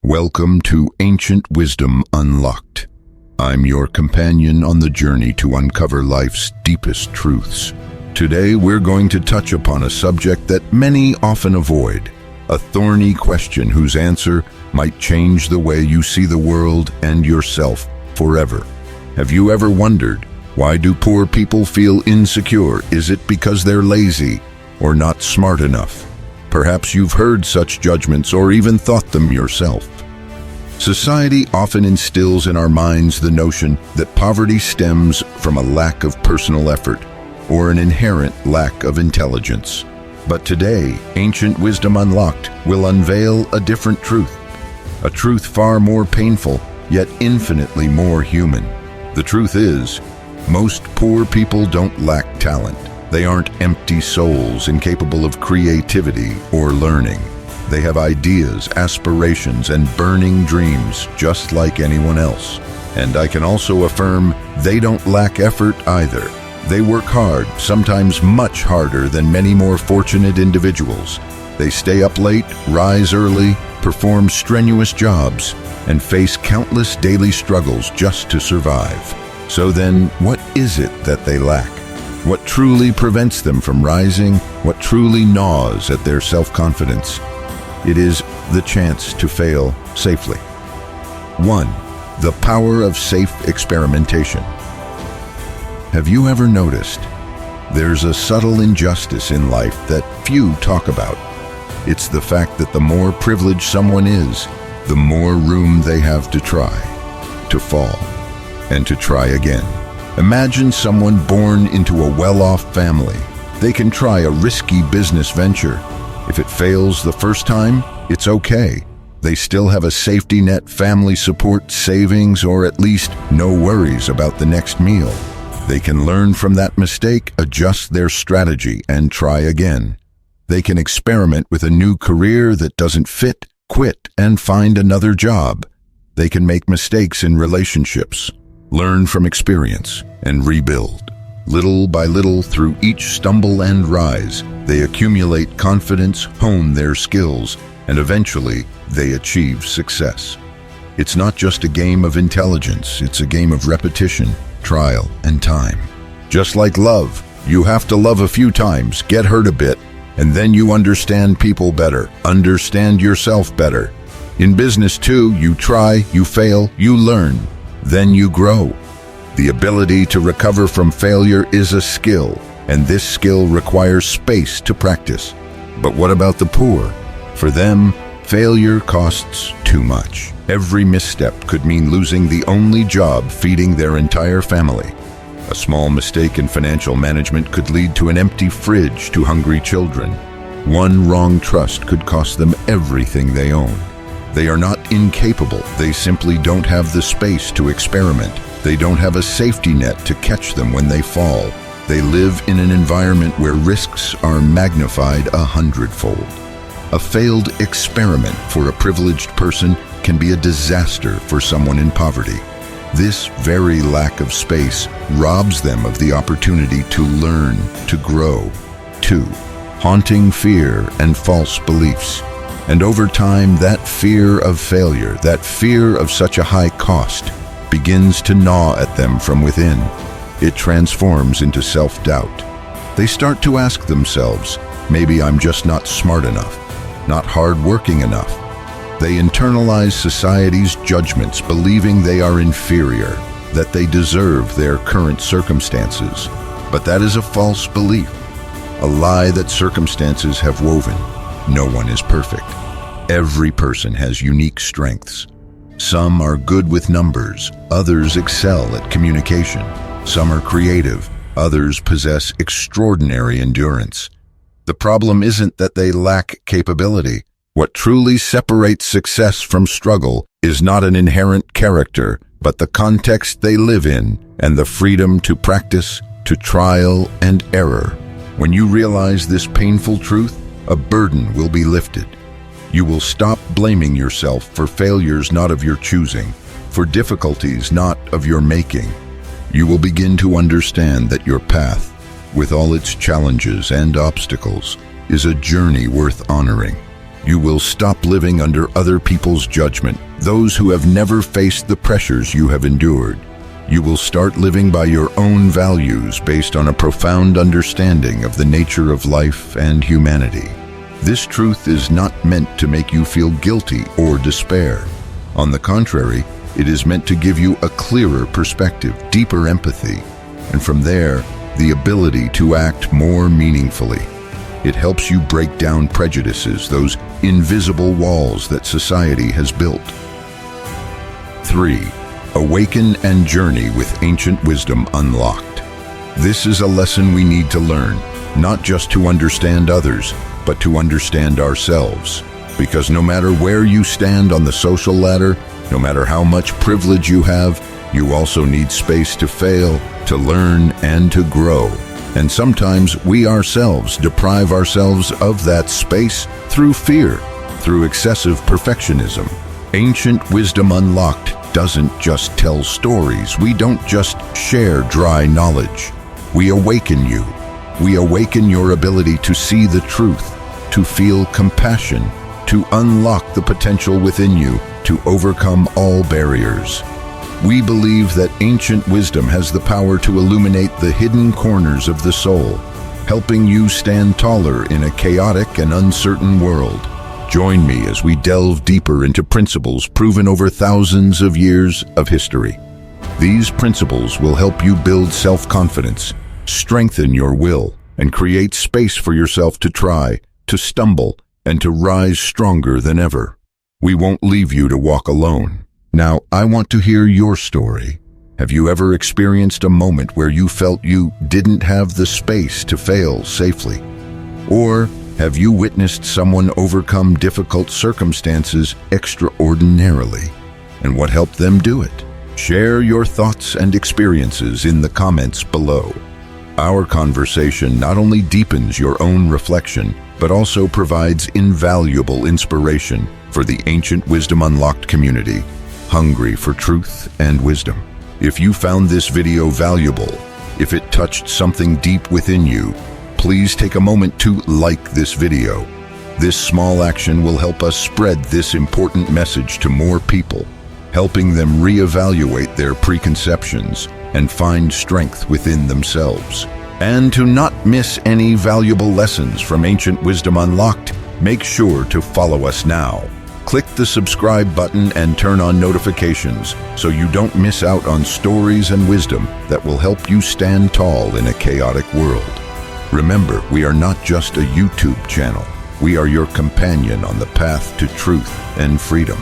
Welcome to Ancient Wisdom Unlocked. I'm your companion on the journey to uncover life's deepest truths. Today we're going to touch upon a subject that many often avoid, a thorny question whose answer might change the way you see the world and yourself forever. Have you ever wondered, why do poor people feel insecure? Is it because they're lazy or not smart enough? Perhaps you've heard such judgments or even thought them yourself. Society often instills in our minds the notion that poverty stems from a lack of personal effort or an inherent lack of intelligence. But today, Ancient Wisdom Unlocked will unveil a different truth, a truth far more painful, yet infinitely more human. The truth is, most poor people don't lack talent. They aren't empty souls incapable of creativity or learning. They have ideas, aspirations, and burning dreams just like anyone else. And I can also affirm they don't lack effort either. They work hard, sometimes much harder than many more fortunate individuals. They stay up late, rise early, perform strenuous jobs, and face countless daily struggles just to survive. So then, what is it that they lack? What truly prevents them from rising? What truly gnaws at their self-confidence? It is the chance to fail safely. 1. The power of safe experimentation. Have you ever noticed? There's a subtle injustice in life that few talk about. It's the fact that the more privileged someone is, the more room they have to try, to fall, and to try again. Imagine someone born into a well-off family. They can try a risky business venture. If it fails the first time, it's okay. They still have a safety net, family support, savings, or at least no worries about the next meal. They can learn from that mistake, adjust their strategy, and try again. They can experiment with a new career that doesn't fit, quit, and find another job. They can make mistakes in relationships, learn from experience, and rebuild. Little by little, through each stumble and rise, they accumulate confidence, hone their skills, and eventually they achieve success. It's not just a game of intelligence, it's a game of repetition, trial, and time. Just like love, you have to love a few times, get hurt a bit, and then you understand people better, understand yourself better. In business too, you try, you fail, you learn, then you grow. The ability to recover from failure is a skill, and this skill requires space to practice. But what about the poor? For them, failure costs too much. Every misstep could mean losing the only job feeding their entire family. A small mistake in financial management could lead to an empty fridge to hungry children. One wrong trust could cost them everything they own. They are not incapable, they simply don't have the space to experiment. They don't have a safety net to catch them when they fall. They live in an environment where risks are magnified 100-fold. A failed experiment for a privileged person can be a disaster for someone in poverty. This very lack of space robs them of the opportunity to learn, to grow. 2. Haunting fear and false beliefs. And over time, that fear of failure, that fear of such a high cost, begins to gnaw at them from within. It transforms into self-doubt. They start to ask themselves, maybe I'm just not smart enough, not hardworking enough. They internalize society's judgments, believing they are inferior, that they deserve their current circumstances. But that is a false belief, a lie that circumstances have woven. No one is perfect. Every person has unique strengths. Some are good with numbers, others excel at communication. Some are creative, others possess extraordinary endurance. The problem isn't that they lack capability. What truly separates success from struggle is not an inherent character, but the context they live in and the freedom to practice, to trial and error. When you realize this painful truth, a burden will be lifted. You will stop blaming yourself for failures not of your choosing, for difficulties not of your making. You will begin to understand that your path, with all its challenges and obstacles, is a journey worth honoring. You will stop living under other people's judgment, those who have never faced the pressures you have endured. You will start living by your own values based on a profound understanding of the nature of life and humanity. This truth is not meant to make you feel guilty or despair. On the contrary, it is meant to give you a clearer perspective, deeper empathy, and from there, the ability to act more meaningfully. It helps you break down prejudices, those invisible walls that society has built. 3. Awaken and journey with ancient wisdom unlocked. This is a lesson we need to learn, not just to understand others, but to understand ourselves. Because no matter where you stand on the social ladder, no matter how much privilege you have, you also need space to fail, to learn, and to grow. And sometimes we ourselves deprive ourselves of that space through fear, through excessive perfectionism. Ancient Wisdom Unlocked doesn't just tell stories. We don't just share dry knowledge. We awaken you. We awaken your ability to see the truth, to feel compassion, to unlock the potential within you, to overcome all barriers. We believe that ancient wisdom has the power to illuminate the hidden corners of the soul, helping you stand taller in a chaotic and uncertain world. Join me as we delve deeper into principles proven over thousands of years of history. These principles will help you build self-confidence, strengthen your will, and create space for yourself to try, to stumble, and to rise stronger than ever. We won't leave you to walk alone. Now, I want to hear your story. Have you ever experienced a moment where you felt you didn't have the space to fail safely? Or have you witnessed someone overcome difficult circumstances extraordinarily? And what helped them do it? Share your thoughts and experiences in the comments below. Our conversation not only deepens your own reflection, but also provides invaluable inspiration for the Ancient Wisdom Unlocked community, hungry for truth and wisdom. If you found this video valuable, if it touched something deep within you, please take a moment to like this video. This small action will help us spread this important message to more people, helping them reevaluate their preconceptions and find strength within themselves. And to not miss any valuable lessons from Ancient Wisdom Unlocked, make sure to follow us now. Click the subscribe button and turn on notifications so you don't miss out on stories and wisdom that will help you stand tall in a chaotic world. Remember, we are not just a YouTube channel. We are your companion on the path to truth and freedom.